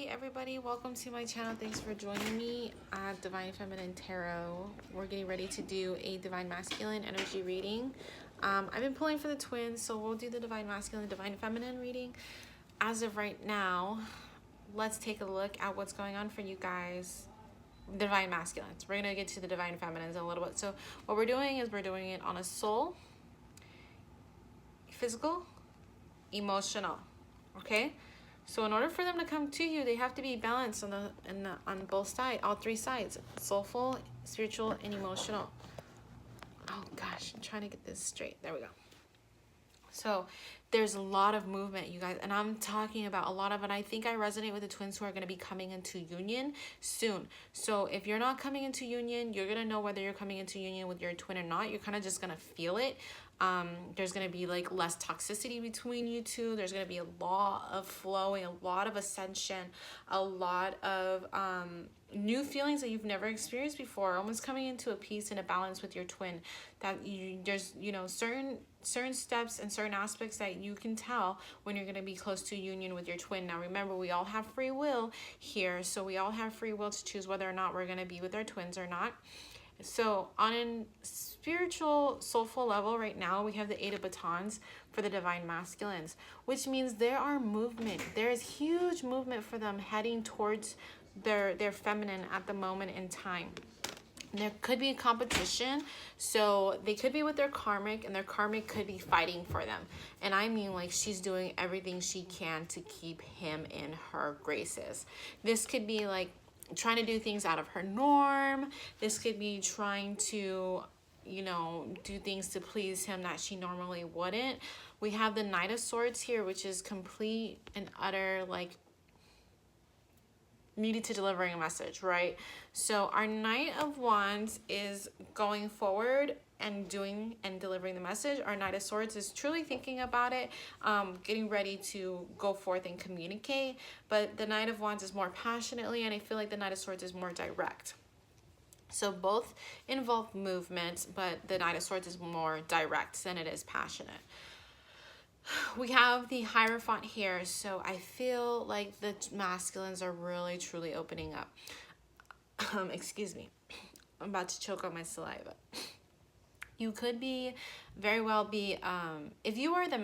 Hey everybody, welcome to my channel. Thanks for joining me at Divine Feminine Tarot. We're getting ready to do a Divine Masculine energy reading. I've been pulling for the twins, so we'll do the Divine Masculine, Divine Feminine reading. As of right now, let's take a look at what's going on for you guys. Divine Masculines. We're going to get to the Divine Feminines in a little bit. So what we're doing is we're doing it on a soul, physical, emotional, okay? So in order for them to come to you, they have to be balanced on both sides, all three sides, soulful, spiritual, and emotional. Oh gosh, I'm trying to get this straight. There we go. So there's a lot of movement, you guys, and I'm talking about a lot of it. I think I resonate with the twins who are going to be coming into union soon. So if you're not coming into union, you're going to know whether you're coming into union with your twin or not. You're kind of just going to feel it. There's going to be like less toxicity between you two. There's going to be a lot of flowing, a lot of ascension, a lot of new feelings that you've never experienced before, almost coming into a peace and a balance with your twin. That there's certain steps and certain aspects that you can tell when you're going to be close to union with your twin. Now remember, we all have free will here, so we all have free will to choose whether or not we're going to be with our twins or not. So on a spiritual, soulful level right now, we have the Eight of Batons for the Divine Masculines, which means there are movement. There is huge movement for them heading towards their feminine at the moment in time. There could be a competition, so they could be with their karmic, and their karmic could be fighting for them. And I mean, like, she's doing everything she can to keep him in her graces. This could be like trying to do things out of her norm. This could be trying to, you know, do things to please him that she normally wouldn't. We have the Knight of Swords here, which is complete and utter, like, needed to delivering a message, right? So our Knight of Wands is going forward and doing and delivering the message. Our Knight of Swords is truly thinking about it, getting ready to go forth and communicate. But the Knight of Wands is more passionately, and I feel like the Knight of Swords is more direct. So both involve movement, but the Knight of Swords is more direct than it is passionate. We have the Hierophant here, so I feel like the masculines are really truly opening up. Excuse me, I'm about to choke on my saliva. You could be very well be if you are a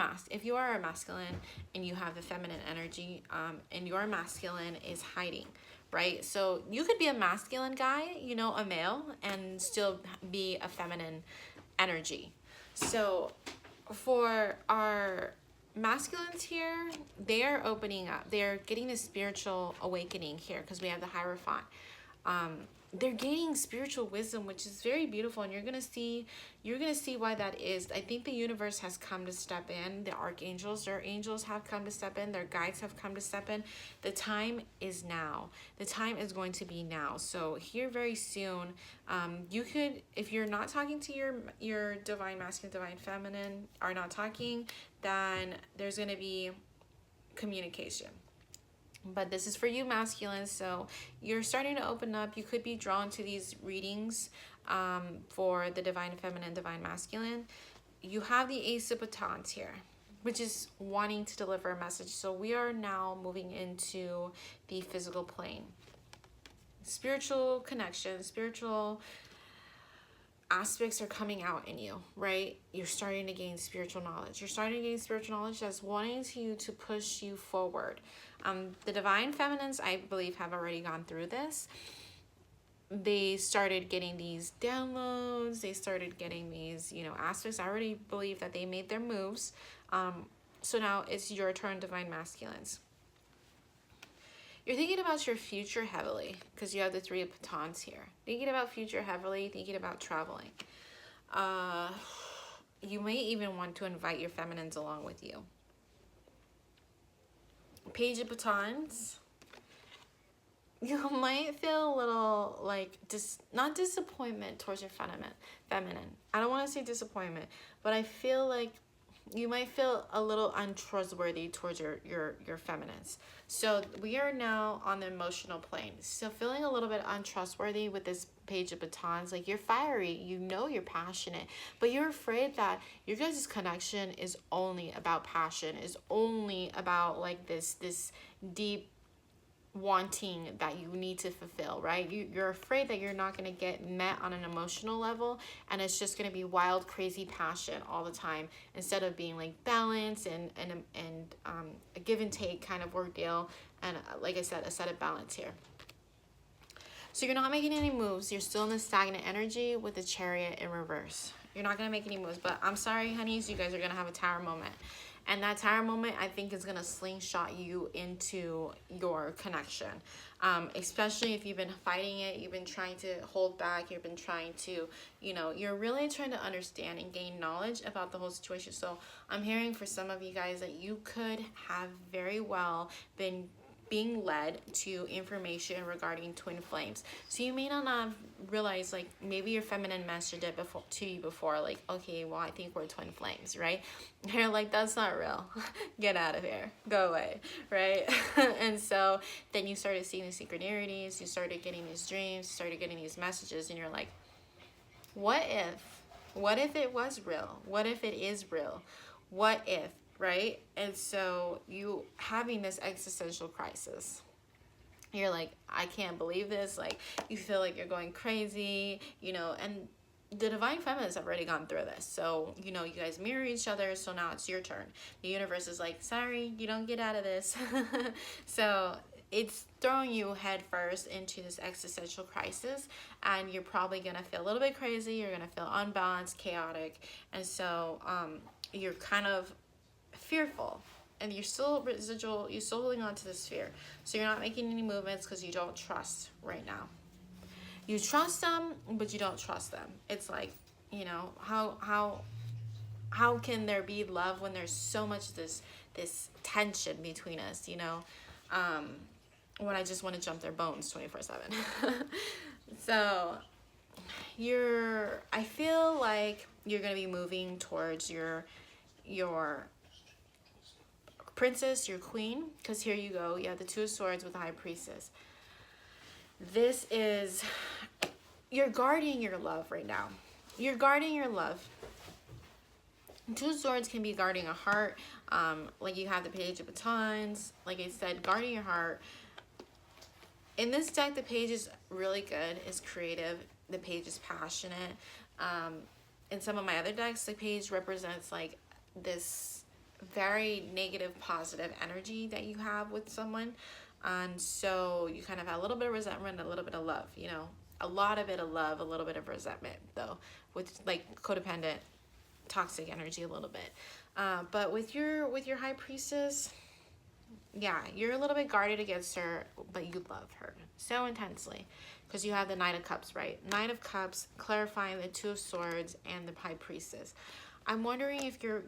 masculine and you have the feminine energy, and your masculine is hiding, right? So you could be a masculine guy, you know, a male, and still be a feminine energy. So for our masculines here, they are opening up. They're getting a spiritual awakening here because we have the Hierophant. They're gaining spiritual wisdom, which is very beautiful, and you're gonna see why that is. I think the universe has come to step in. The archangels, their angels have come to step in. Their guides have come to step in. The time is now. The time is going to be now. So here very soon, you could, if you're not talking to your divine masculine, divine feminine, are not talking, then there's gonna be communication. But this is for you masculine, so you're starting to open up. You could be drawn to these readings for the divine feminine, divine masculine. You have the Ace of Batons here, which is wanting to deliver a message. So we are now moving into the physical plane. Spiritual connection, spiritual aspects are coming out in you, right? You're starting to gain spiritual knowledge. You're starting to gain spiritual knowledge that's wanting to push you forward. The divine feminines, I believe, have already gone through this. They started getting these downloads. They started getting these, you know, aspects. I already believe that they made their moves. So now it's your turn, divine masculines. You're thinking about your future heavily because you have the Three of Batons here. Thinking about future heavily, thinking about traveling. You may even want to invite your feminines along with you. Page of Batons. You might feel a little like not disappointment towards your feminine. I don't want to say disappointment, but I feel like you might feel a little untrustworthy towards your feminines. So we are now on the emotional plane. So feeling a little bit untrustworthy with this Page of Batons, like you're fiery, you know you're passionate, but you're afraid that your guys' connection is only about passion, is only about like this deep wanting that you need to fulfill, right? You're afraid that you're not going to get met on an emotional level, and it's just going to be wild, crazy passion all the time, instead of being like balance and a give and take kind of ordeal, and like I said, a set of balance here. So you're not making any moves. You're still in the stagnant energy with the Chariot in reverse. You're not going to make any moves, but I'm sorry, honeys, you guys are going to have a Tower moment. And that Tower moment, I think, is going to slingshot you into your connection. Especially if you've been fighting it, you've been trying to hold back, you've been trying to, you're really trying to understand and gain knowledge about the whole situation. So I'm hearing for some of you guys that you could have very well been being led to information regarding twin flames. So you may not have realized, like, maybe your feminine messaged it to you before, like, okay, well, I think we're twin flames, right? And you're like, that's not real. Get out of here. Go away, right? And so then you started seeing the synchronicities, you started getting these dreams, you started getting these messages, and you're like, what if? What if it was real? What if it is real? What if? Right? And so you having this existential crisis, you're like, I can't believe this. Like, you feel like you're going crazy, and the divine feminines have already gone through this. So, you guys mirror each other. So now it's your turn. The universe is like, sorry, you don't get out of this. So it's throwing you head first into this existential crisis, and you're probably going to feel a little bit crazy. You're going to feel unbalanced, chaotic. And so you're kind of fearful, and you're still holding on to this fear. So you're not making any movements because you don't trust right now. You trust them, but you don't trust them. It's like, how can there be love when there's so much this tension between us, when I just want to jump their bones 24/7. So I feel like you're going to be moving towards your princess, your queen, because here you go. You have the Two of Swords with the High Priestess. This is, you're guarding your love right now. You're guarding your love. Two of Swords can be guarding a heart. Like you have the Page of Batons. Like I said, guarding your heart. In this deck, the Page is really good. It's creative. The Page is passionate. In some of my other decks, the Page represents like this very negative, positive energy that you have with someone. And so you kind of have a little bit of resentment, a little bit of love, a lot of it of love, a little bit of resentment, though, with like codependent, toxic energy a little bit. But with your High Priestess, yeah, you're a little bit guarded against her, but you love her so intensely because you have the Knight of Cups, right? Knight of Cups clarifying the Two of Swords and the High Priestess. I'm wondering if you're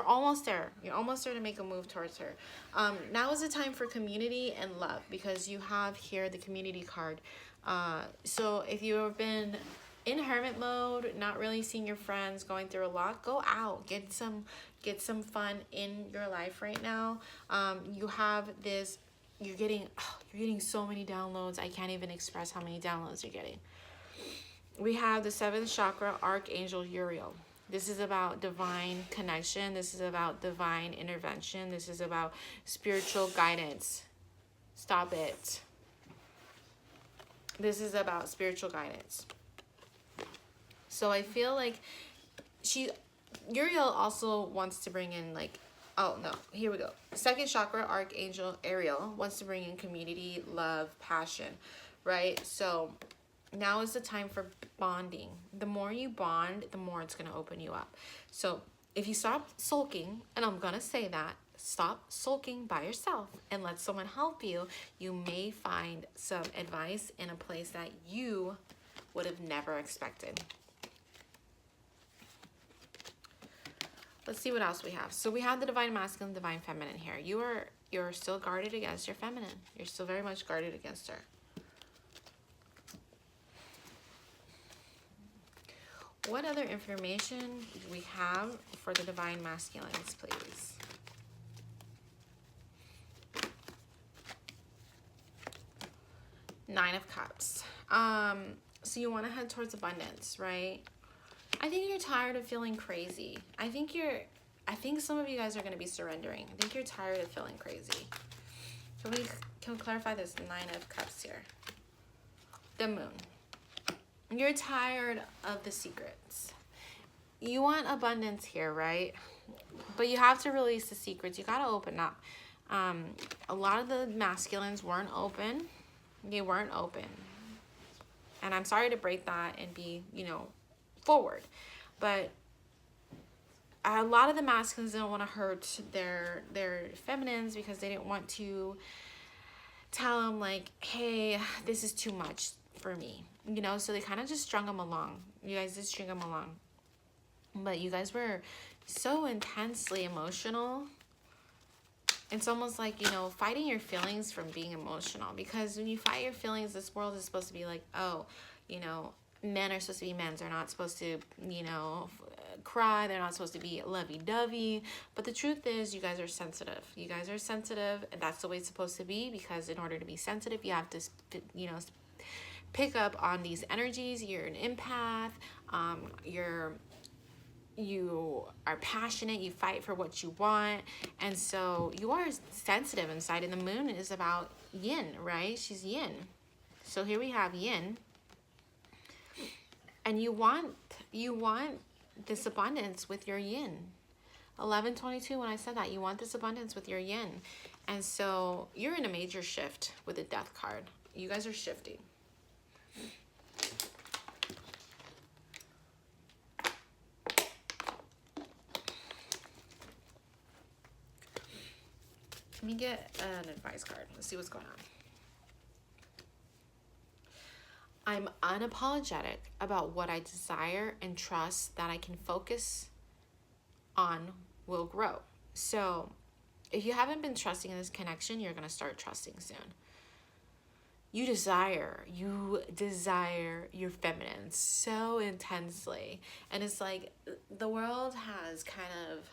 almost there. You're almost there to make a move towards her. Now is the time for community and love, because you have here the community card. So if you have been in hermit mode, not really seeing your friends, going through a lot, go out, get some fun in your life right now. You have this, you're getting so many downloads. I can't even express how many downloads you're getting. We have the 7th chakra, Archangel Uriel. This is about divine connection. This is about divine intervention. This is about spiritual guidance. Stop it. This is about spiritual guidance. So I feel like Uriel also wants to bring in like, oh no, here we go. 2nd chakra, Archangel Ariel wants to bring in community, love, passion, right? So now is the time for bonding. The more you bond, the more it's going to open you up. So if you stop sulking, and I'm going to say that, stop sulking by yourself and let someone help you, you may find some advice in a place that you would have never expected. Let's see what else we have. So we have the divine masculine, divine feminine here. You're still guarded against your feminine. You're still very much guarded against her. What other information do we have for the divine masculines, please? Nine of Cups. So you want to head towards abundance, right? I think you're tired of feeling crazy. I think some of you guys are going to be surrendering. I think you're tired of feeling crazy. So we can clarify this Nine of Cups here. The Moon. You're tired of the secrets. You want abundance here, right? But you have to release the secrets. You got to open up. A lot of the masculines weren't open. They weren't open. And I'm sorry to break that and be, you know, forward. But a lot of the masculines didn't want to hurt their feminines because they didn't want to tell them, like, hey, this is too much for me. You know, so they kind of just strung them along. You guys just string them along. But you guys were so intensely emotional. It's almost like, you know, fighting your feelings from being emotional. Because when you fight your feelings, this world is supposed to be like, oh, you know, men are supposed to be men. They're not supposed to, you know, cry. They're not supposed to be lovey-dovey. But the truth is, you guys are sensitive. You guys are sensitive, and that's the way it's supposed to be. Because in order to be sensitive, you have to, you know, pick up on these energies. You're an empath. You are passionate. You fight for what you want, and so you are sensitive inside. And the Moon is about yin, right? She's yin. So here we have yin, and you want this abundance with your yin. 11/22. When I said that, you want this abundance with your yin, and so you're in a major shift with the Death card. You guys are shifting. Let me get an advice card. Let's see what's going on. I'm unapologetic about what I desire and trust that I can focus on will grow. So if you haven't been trusting in this connection, you're going to start trusting soon. You desire your feminine so intensely. And it's like the world has kind of,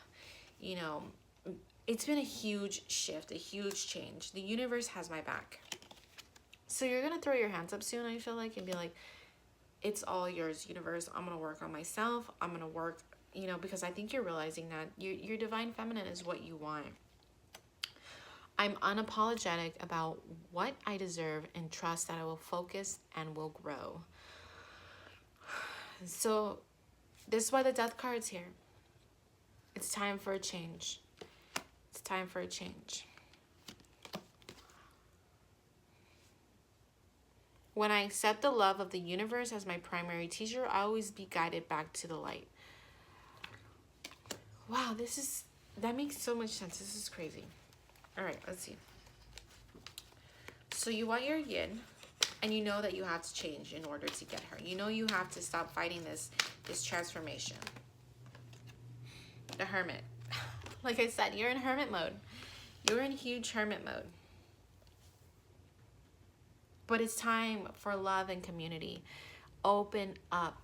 you know, it's been a huge shift, a huge change. The universe has my back. So you're going to throw your hands up soon, I feel like, and be like, it's all yours, universe. I'm going to work on myself. I'm going to work, you know, because I think you're realizing that your divine feminine is what you want. I'm unapologetic about what I deserve and trust that I will focus and will grow. So this is why the Death card's here. It's time for a change. It's time for a change. When I accept the love of the universe as my primary teacher, I always be guided back to the light. Wow, that makes so much sense. This is crazy. All right, let's see. So you want your yin, and you know that you have to change in order to get her. You know you have to stop fighting this transformation. The Hermit. Like I said, you're in hermit mode. You're in huge hermit mode. But it's time for love and community. Open up.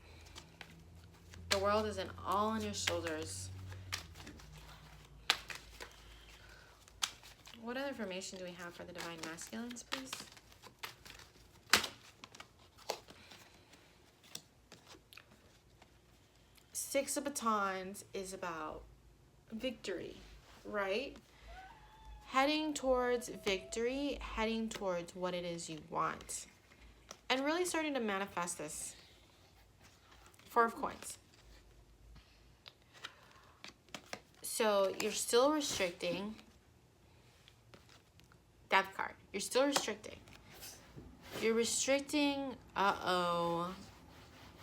The world isn't all on your shoulders. What other information do we have for the Divine Masculines, please? Six of Batons is about victory, right? Heading towards victory, heading towards what it is you want. And really starting to manifest this. Four of Coins. So you're still restricting. Death card. You're still restricting. You're restricting.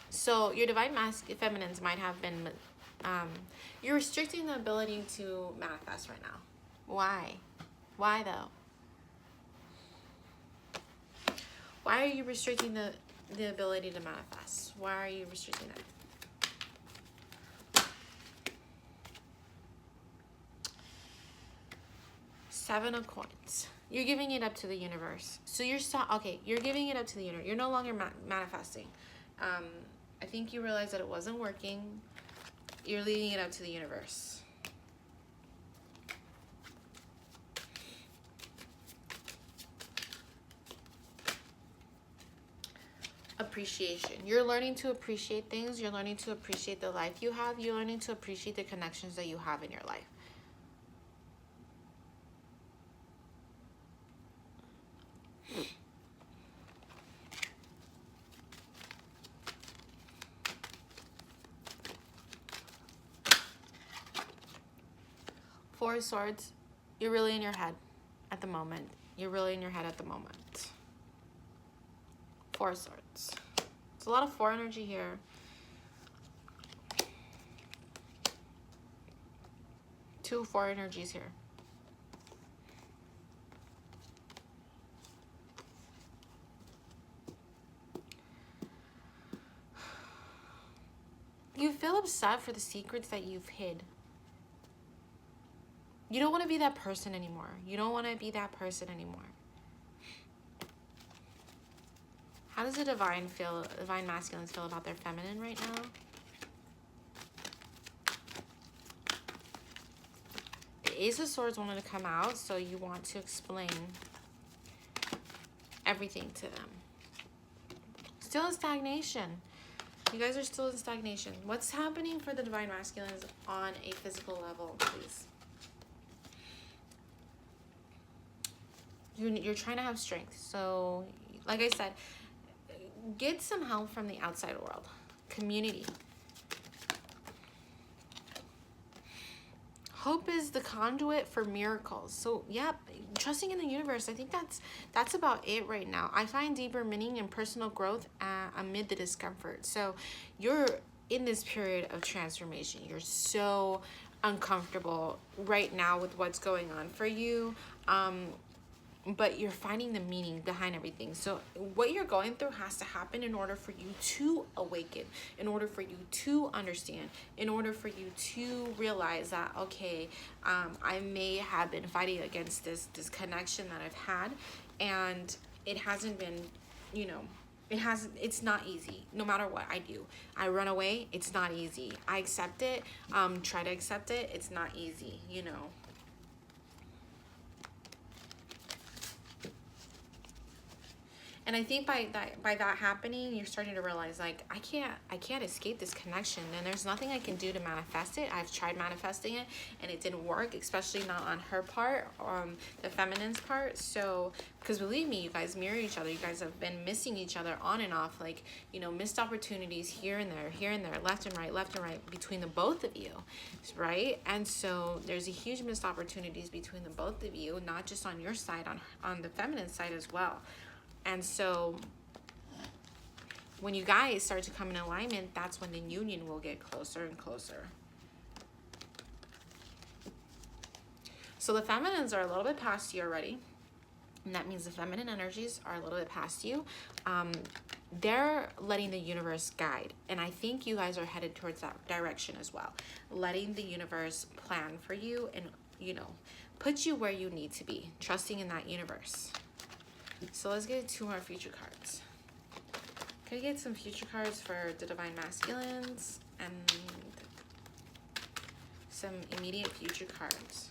So your divine feminines might have been. You're restricting the ability to manifest right now. Why? Why though? Why are you restricting the ability to manifest? Why are you restricting that? Seven of Coins. You're giving it up to the universe. So you're you're giving it up to the universe. You're no longer manifesting. I think you realized that it wasn't working. You're leaving it up to the universe. Appreciation. You're learning to appreciate things. You're learning to appreciate the life you have. You're learning to appreciate the connections that you have in your life. Four of Swords, you're really in your head at the moment. You're really in your head at the moment. Four of Swords. There's a lot of four energy here. Two, four energies here. You feel upset for the secrets that you've hid. You don't want to be that person anymore. You don't want to be that person anymore. How does the divine masculines feel about their feminine right now? The Ace of Swords wanted to come out, so you want to explain everything to them. Still in stagnation. You guys are still in stagnation. What's happening for the divine masculines on a physical level, please? You're trying to have strength. So, like I said, get some help from the outside world. Community. Hope is the conduit for miracles. So, yeah, trusting in the universe. I think that's about it right now. I find deeper meaning and personal growth amid the discomfort. So, you're in this period of transformation. You're so uncomfortable right now with what's going on for you. But you're finding the meaning behind everything. So what you're going through has to happen in order for you to awaken, in order for you to understand, in order for you to realize that, okay, I may have been fighting against this connection that I've had, and it hasn't been, you know, it's not easy. No matter what I do, I run away. It's not easy. I accept it, try to accept it. It's not easy, you know. And I think by that happening, you're starting to realize, like, I can't escape this connection, and there's nothing I can do to manifest it. I've tried manifesting it, and it didn't work, especially not on her part, the feminine's part. So, because believe me, you guys mirror each other. You guys have been missing each other on and off, like, you know, missed opportunities here and there, left and right between the both of you, right? And so there's a huge missed opportunities between the both of you, not just on your side, on the feminine side as well. And so when you guys start to come in alignment, that's when the union will get closer and closer. So the feminines are a little bit past you already. And that means the feminine energies are a little bit past you. They're letting the universe guide. And I think you guys are headed towards that direction as well. Letting the universe plan for you and, you know, put you where you need to be. Trusting in that universe. So let's get 2 more future cards. Can I get some future cards for the divine masculines and some immediate future cards?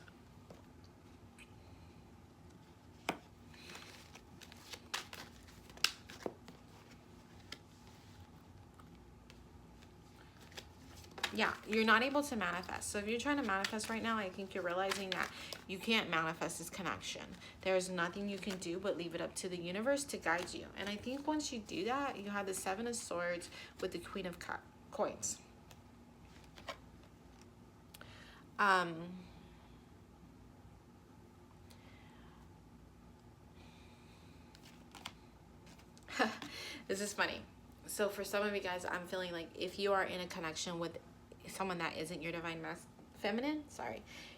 Yeah, you're not able to manifest. So if you're trying to manifest right now, I think you're realizing that you can't manifest this connection. There's nothing you can do but leave it up to the universe to guide you. And I think once you do that, you have the 7 of Swords with the Queen of Coins. This is funny. So for some of you guys, I'm feeling like if you are in a connection with someone that isn't your divine feminine,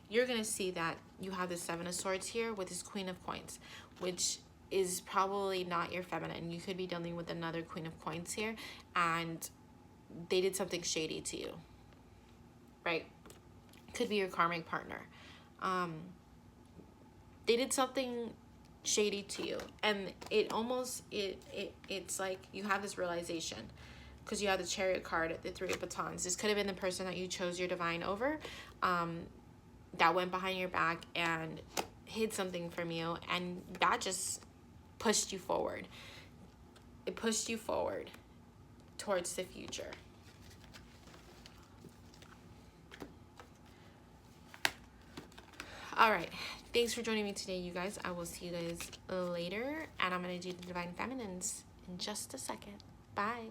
you're gonna see that you have the 7 of Swords here with this Queen of Coins, which is probably not your feminine. You could be dealing with another Queen of Coins here, and they did something shady to you, right? Could be your karmic partner. They did something shady to you, and it's like you have this realization. Because you have the Chariot card, the 3 of Batons. This could have been the person that you chose your divine over, that went behind your back and hid something from you, and that just pushed you forward. It pushed you forward towards the future. All right. Thanks for joining me today, you guys. I will see you guys later, and I'm going to do the Divine Feminines in just a second. Bye.